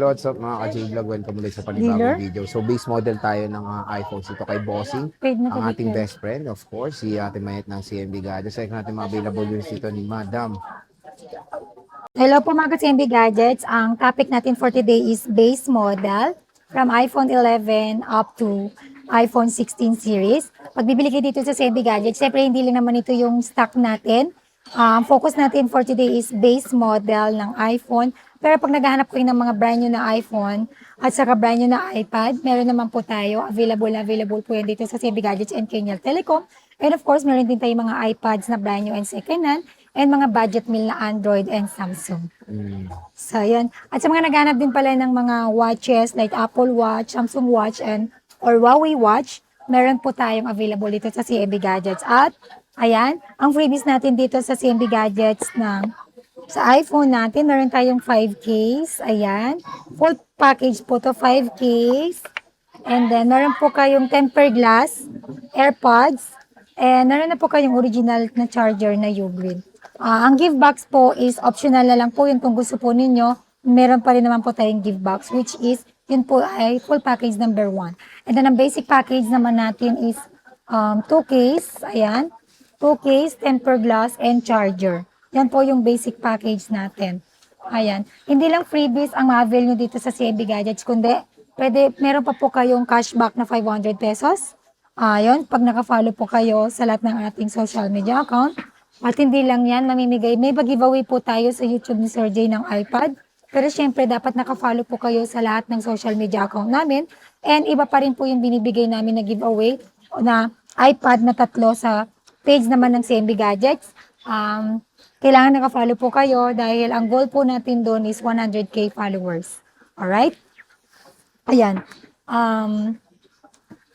what's up mga ka-J-Vlog? Welcome ulit sa Dealer? panibagong video. So, base model tayo ng iPhones ito kay Bossing. Paid na Ang to, ating Victor. best friend, of course, si Ate Mayet ng CMB Gadgets. Check natin mga available news dito ni Madam. Hello po mga ka-CMB Gadgets. Ang topic natin for today is base model from iPhone 11 up to iPhone 16 series. Pag bibili kayo dito sa CMB Gadgets, syempre hindi lang naman ito yung stock natin. Ang focus natin for today is base model ng iPhone. Pero pag naghahanap kayo ng mga brand new na iPhone at saka brand new na iPad, meron naman po tayo. Available po yan dito sa CMB Gadgets and Kenyal Telecom. And of course, meron din tayong mga iPads na brand new and second hand and mga budget meal na Android and Samsung. So, yan. At sa mga naghanap din pala ng mga watches like Apple Watch, Samsung Watch, or Huawei Watch, meron po tayong available dito sa CMB Gadgets. At, ayan, ang freebies natin dito sa CMB Gadgets sa iPhone natin, meron tayong 5 case. Ayan. Full package po to 5 case. And then, meron po kayong tempered glass, AirPods, and meron na po kayong original na charger na Ugreen. Ang give box po is optional na lang po yun kung gusto po ninyo. Meron pa rin naman po tayong give box which is yun po ay full package number 1. And then ang basic package naman natin is 2 case, ayan, 2 case, tempered glass, and charger. Yan po yung basic package natin. Ayan. Hindi lang freebies ang ma-avail nyo dito sa CMB Gadgets, kundi meron pa po kayong cashback na 500 pesos. Ayun, pag naka-follow po kayo sa lahat ng ating social media account. At hindi lang yan, may giveaway po tayo sa YouTube ni Sir Jay ng iPad. Pero syempre, dapat naka-follow po kayo sa lahat ng social media account namin. And iba pa rin po yung binibigay namin na giveaway na iPad na 3 sa page naman ng CMB Gadgets. Kailangan naka-follow po kayo dahil ang goal po natin doon is 100k followers. Alright? Ayan.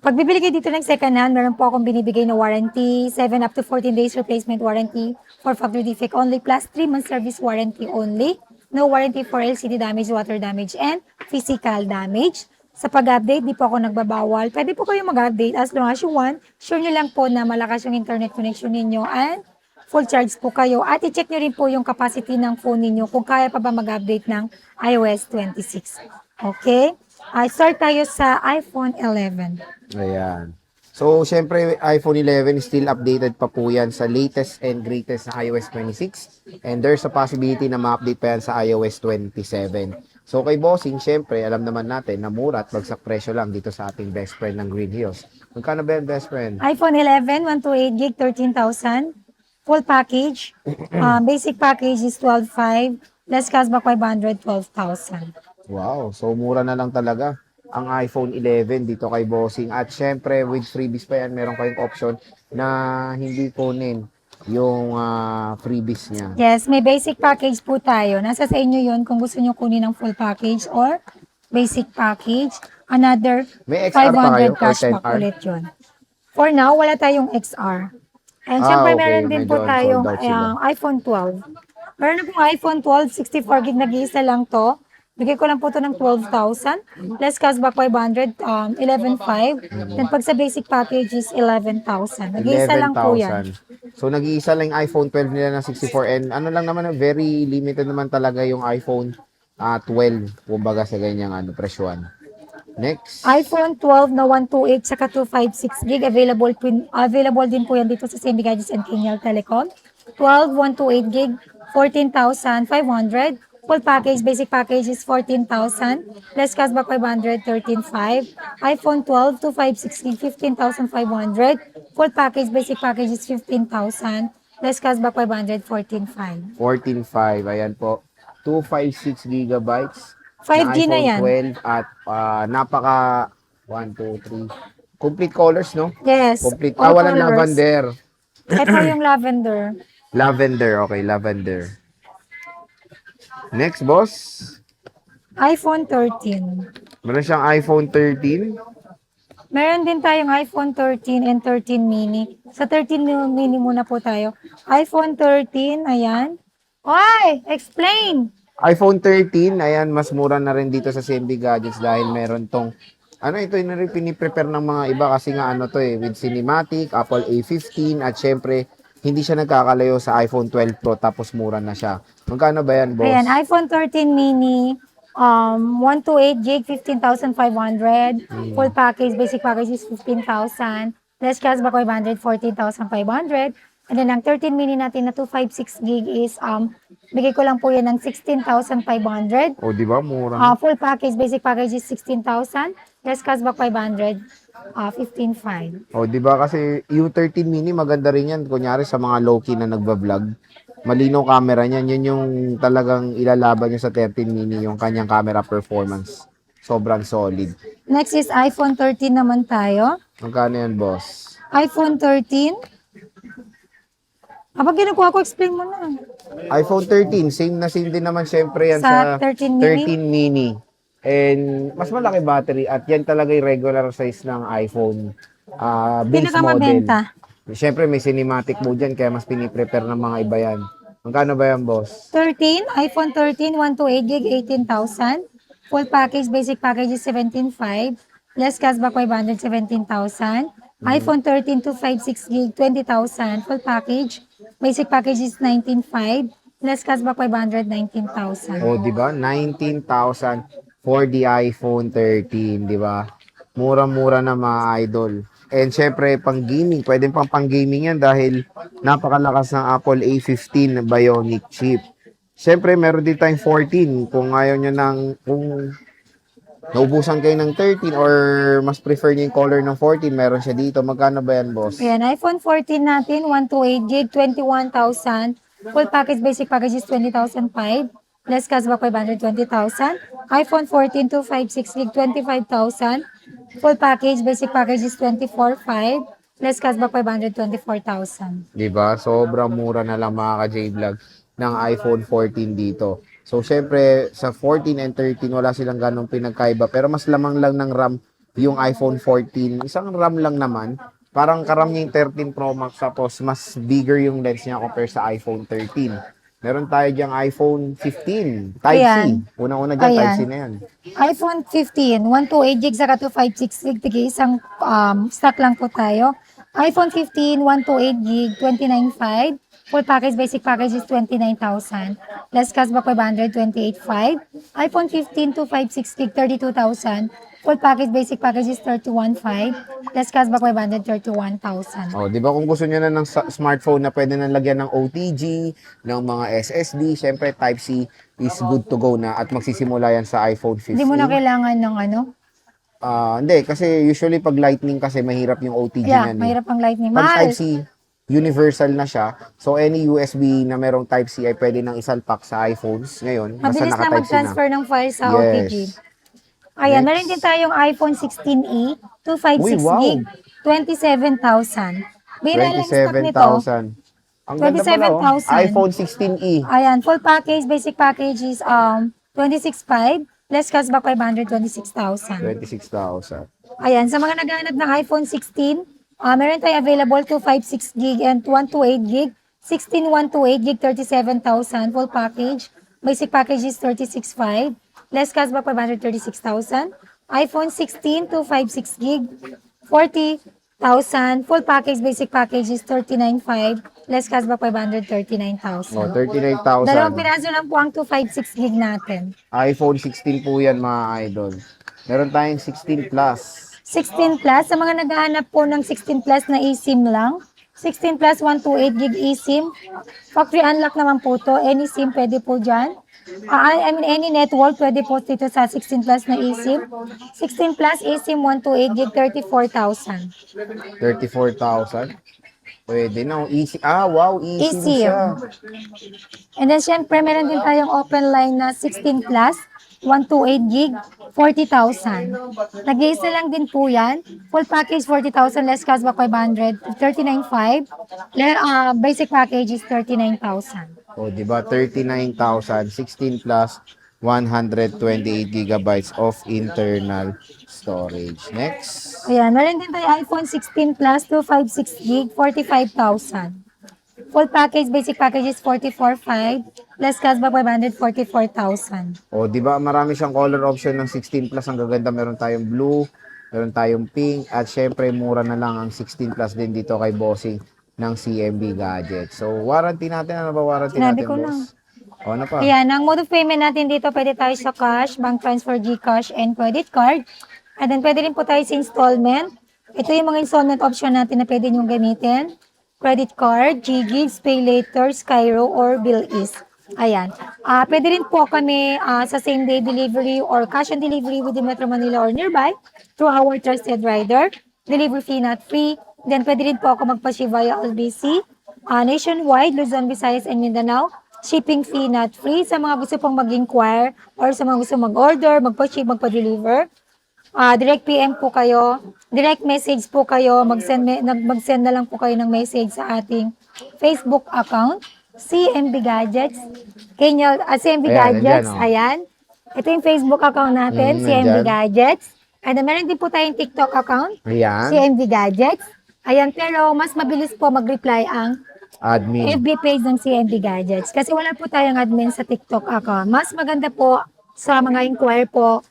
Pag bibili kayo dito ng second hand, meron po akong binibigay na warranty, 7 up to 14 days replacement warranty for factory defect only, plus 3 months service warranty only. No warranty for LCD damage, water damage, and physical damage. Sa pag-update, di po ako nagbabawal. Pwede po kayo mag-update as long as you want. Sure nyo lang po na malakas yung internet connection ninyo and full charge po kayo. At i-check nyo rin po yung capacity ng phone ninyo kung kaya pa ba mag-update ng iOS 26. Okay? Start tayo sa iPhone 11. Ayan. So, syempre, iPhone 11 still updated pa po yan sa latest and greatest na iOS 26. And there's a possibility na ma-update pa yan sa iOS 27. So, kay Bossing, syempre, alam naman natin na mura at bagsak presyo lang dito sa ating best friend ng Green Hills. Magkano ba yan, best friend? iPhone 11, 128 gig, 13,000. Full package. Basic package is 12,500. Less cashback 500, 12,000. Wow, so mura na lang talaga ang iPhone 11 dito kay Bossing. At syempre, with freebies pa yan, meron kayong option na hindi kunin yung freebies niya. Yes, may basic package po tayo. Nasa sa inyo yun kung gusto nyo kunin ng full package or basic package. Another May XR pa kayo 500 or cashback 10R? ulit yun. For now, wala tayong XR. And syempre, okay. meron din po Medyo tayong unsold out sila. iPhone 12. Meron na pong iPhone 12, 64 gig, nag-iisa lang to. Bigay ko lang po ito ng 12,000. Less cashback 500, 11,500. Then pag sa basic package is 11,000. Nag-iisa lang po yan. 11,000. So, nag-iisa lang yung iPhone 12 nila na 64. And ano lang naman, very limited naman talaga yung iPhone 12. Kumbaga sa ganyang presyuan. Next. iPhone 12 na 128 saka 256 gig available din po yan dito sa CMB Gadgets and Kenyal Telecom. 12 128 gig 14,500. Full package, basic package is 14,000. Less cashback 500, 13,500. iPhone 12 256 gig 15,500. Full package, basic package is 15,000. Less cashback 500, 14,500. 14.5. Ayan po. 256 gigabytes. 5G na yan. iPhone 12 at napaka 1, 2, 3. Complete colors, no? Yes. Complete. All Walang colors. lavender. Ito yung lavender. Lavender, okay, lavender. Next, boss. iPhone 13. Meron siyang iPhone 13. Meron din tayong iPhone 13 and 13 mini. Sa 13 mini muna po tayo. iPhone 13, ayan. Why? Explain! iPhone 13, ayan, mas mura na rin dito sa CMB Gadgets dahil meron tong, ito yung rin piniprepare ng mga iba kasi nga with Cinematic, Apple A15, at syempre, hindi siya nagkakalayo sa iPhone 12 Pro tapos mura na siya. Magkano ba yan, boss? Ayan, iPhone 13 mini, 128 gig, 15,500. Full package, basic package is 15,000. Less cashback 500, 14,500. And then ang 13 mini natin na 256 gig is, bigay ko lang po yan ng 16,500. O, di ba? Mura na. Full package, basic package is 16,000. Less cashback 500, 15,500. O, di ba? Kasi yung 13 mini, maganda rin yan. Kunyari sa mga low-key na nagba-vlog. Malinaw camera niyan. Yun yung talagang ilalaban nyo sa 13 mini, yung kanyang camera performance. Sobrang solid. Next is iPhone 13 naman tayo. Magkano yan, boss? iPhone 13. Kapag kinukuha ko, explain mo na. iPhone 13, same na same din naman syempre yan Sa sa 13 mini? 13 mini. And mas malaki battery at yan talaga yung regular size ng iPhone base model. Pinakamabenta. Syempre may cinematic mode yan kaya mas piniprepare ng mga iba yan. Magkano ba yan, boss? 13, iPhone 13, 128 gig, 18,000. Full package, basic package is 17,500. Less cashback 500, 17,000. iPhone 13, 256 gig, 20,000. Full package, basic package is 19,500. Less cashback 500, 19,000. O, di ba? 19,000 for the iPhone 13, di ba? Mura-mura na mga idol. And syempre, pang gaming, pwede pang gaming yan dahil napakalakas ng Apple A15 Bionic chip. Syempre, meron din tayong 14. Kung ayaw nyo kung naubusan kayo ng 13 or mas prefer nyo yung color ng 14, meron siya dito. Magkano ba yan, boss? Ayan, iPhone 14 natin, 128 gig, 21,000. Full package, basic package is 20,500. Less cashback 500, 20,000. iPhone 14, 256 gig, 25,000. Full package, basic package is 24,500. Less cashback 500, 24,000. Di ba? Sobrang mura na lang mga ka-J-Vlog ng iPhone 14 dito. So, syempre, sa 14 and 13, wala silang ganong pinagkaiba. Pero mas lamang lang ng RAM yung iPhone 14. Isang RAM lang naman. Parang karam niya yung 13 Pro Max. Tapos, mas bigger yung lens niya compare sa iPhone 13. Meron tayo diyang iPhone 15, Type-C. Ayan. Unang-una dyan, Ayan. Type-C na yan. iPhone 15, 128 gig saka 256 gig, tigil isang stock lang po tayo. iPhone 15, 128 gig, 29,500. Full package, basic package is 29,000. Less cashback 500, 28,500. iPhone 15, 256 gig, 32,000. Full package, basic package is 31,500. Less cashback 500, 31,000. Oh, 'di ba kung gusto niyo na ng smartphone na pwede na lagyan ng OTG, ng mga SSD, syempre Type-C is good to go na at magsisimula yan sa iPhone 15. Hindi mo na kailangan ng ano? Hindi kasi usually pag Lightning kasi mahirap yung OTG Yeah, niyan. mahirap ang lightning. Pag Mahal. Type-C, universal na siya. So any USB na merong Type-C ay pwede nang isalpak sa iPhones ngayon. Basta Mabilis na naka-Type-C na. mag-transfer ng file sa Yes. OTG. Ayan, Next. meron din tayong iPhone 16e, 256 Uy, wow. gig, 27,000. Bira lang stock nito. 27,000. Ang ganda pala, oh. 27,000. iPhone 16e. Ayan, full package, basic package is 26,500. Less cashback 500, 26,000. 26,000. Ayan, sa mga naghahanap ng iPhone 16, meron tayong available 256 gig and 128 gig. 16 128 gig, 37,000. Full package. Basic package is 36,500. Less cashback 536,000. iPhone 16 256 gig, 40,000. Full package, basic package is 39,500. Less cashback 539,000. Oh, 39,000. Dalawang piraso lang po ang 256 gig natin. iPhone 16 po yan mga idol. Meron tayong 16 Plus. 16 Plus, sa mga naghahanap po ng 16 Plus na eSIM lang, 16 Plus 128 gig eSIM. Factory unlock naman po to. Any SIM pwede po dyan. Any network pwede po dito sa 16 Plus na eSIM. 16 Plus eSIM 128 gig, 34,000. 34,000. Pwede na. Easy. Wow. Easy eSIM. siya. And then syempre meron din tayong open line na 16 Plus, 128 gig, 40,000. Nag-iisa lang din po yan. Full package 40,000, less cashback 500, 39,500. Basic package is 39,000. O, di ba? 39,000. 16 plus 128 gigabytes of internal storage. Next. Ayan, meron din tayo iPhone 16 Plus, 256 gig, 45,000. Full package, basic package is 44,500. Less cashback 500, 44,000. O, di ba? Marami siyang color option ng 16 plus. Ang gaganda. Meron tayong blue, meron tayong pink, at syempre, mura na lang ang 16 plus din dito kay Bossing ng CMB Gadget. So, warranty natin. Ano ba warranty Sinabi natin, ko boss? lang. O, ano pa? Ayan, ang mode of payment natin dito, pwede tayo sa cash, bank transfer, GCash, and credit card. And then, pwede rin po tayo sa installment. Ito yung mga installment option natin na pwede nyo gamitin. Credit card, GGives, Pay Later, Skyro, or Bill.is. Ayan. Pwede rin po kami sa same-day delivery or cash on delivery within Metro Manila or nearby through our trusted rider. Delivery fee not free. Then, pwede rin po ako magpa-ship via LBC. Nationwide, Luzon, Visayas, and Mindanao. Shipping fee not free sa mga gusto pong mag-inquire or sa mga gusto mag-order, magpa-ship, magpa-deliver. Direct PM po kayo, direct message po kayo, mag-send na lang po kayo ng message sa ating Facebook account, CMB Gadgets. CMB Ayan, Gadgets, nandyan, oh. ayan. Ito yung Facebook account natin, CMB Nandyan. Gadgets. And meron din po tayong TikTok account, Ayan. CMB Gadgets. Ayan, pero mas mabilis po mag-reply ang Admin. FB page ng CMB Gadgets. Kasi wala po tayong admin sa TikTok account. Mas maganda po sa mga inquire po,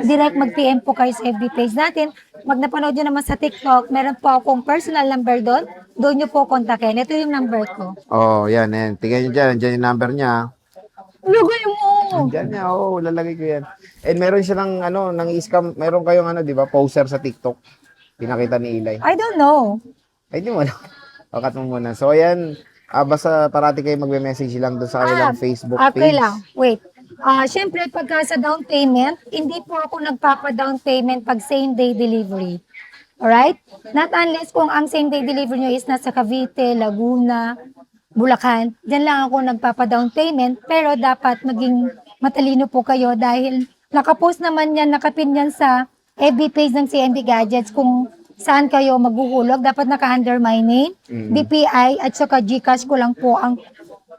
direct mag-PM po kayo sa FB page natin. Pag napanood nyo naman sa TikTok, meron po akong personal number doon. Doon nyo po kontakin. Ito yung number ko. Oh, yan, yan. Tingnan nyo dyan. Nandyan yung number niya. Lugay mo! Nandyan niya. Oo, lalagay ko yan. And meron silang, nang scam. Meron kayong, di ba, poster sa TikTok. Pinakita ni Eli. I don't know. Ay, di mo na. Pakat mo muna. So, ayan. Basta parati kayo magme-message lang doon sa kanilang Facebook Okay page. lang. Wait. Siyempre, pagka sa down payment, hindi po ako nagpapa-down payment pag same-day delivery. Alright? Not unless kung ang same-day delivery nyo is nasa Cavite, Laguna, Bulacan, dyan lang ako nagpapa-down payment. Pero dapat maging matalino po kayo dahil nakapost naman yan, nakapin yan sa FB page ng CNB Gadgets kung saan kayo maghuhulog. Dapat naka-under my name, BPI, at saka GCash ko lang po ang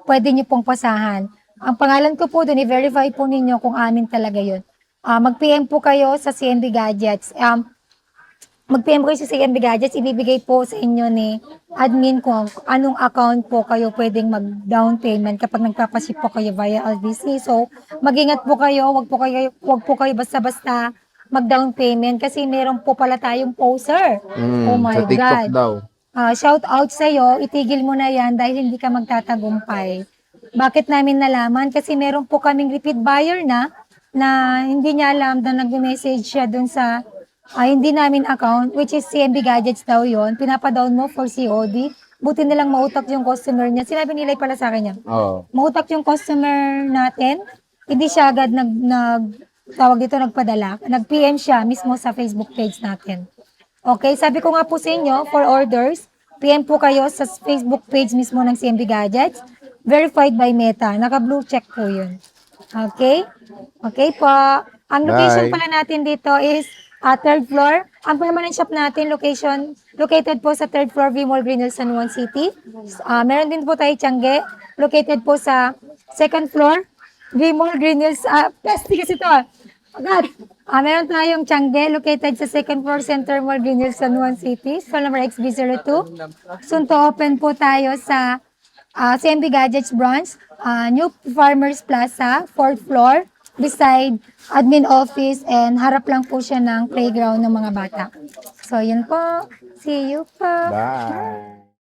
pwede nyo pong pasahan. Ang pangalan ko po doon, i-verify po ninyo kung amin talaga yun. Mag-PM po kayo sa CNB Gadgets. Mag-PM po kayo sa CNB Gadgets, ibibigay po sa inyo ni admin kung anong account po kayo pwedeng mag-down payment kapag nagpapaship po kayo via LBC. So, mag-ingat po kayo, wag po kayo basta-basta mag-down payment kasi meron po pala tayong poster. Oh my Sa TikTok God. daw. Shout out sa'yo, itigil mo na yan dahil hindi ka magtatagumpay. Bakit namin nalaman? Kasi meron po kaming repeat buyer na hindi niya alam na nag-message siya dun sa hindi namin account, which is CMB Gadgets daw yon. Pinapadown mo for COD. Buti nilang mautak yung customer niya. Sinabi nila pala sa akin yan. Oo. Mautak yung customer natin. Hindi siya agad tawag dito, nagpadala. Nag-PM siya mismo sa Facebook page natin. Okay, sabi ko nga po sa inyo, for orders, PM po kayo sa Facebook page mismo ng CMB Gadgets. Verified by Meta. Naka-blue check po yun. Okay? Okay po. Ang location Bye. pala natin dito is third floor. Ang permanent shop natin, located po sa third floor, V-Mall Green Hills, San Juan City. Meron din po tayo Tiangge, located po sa second floor, V-Mall Green Hills. Plastic kasi ito. Agad. Meron tayong Tiangge, located sa second floor, Center Mall, Green Hills, San Juan City. Cell number XB02. Soon to open po tayo sa CMB Gadgets branch, New Farmers Plaza, 4th floor, beside admin office, and harap lang po siya ng playground ng mga bata. So, yun po. See you po. Bye.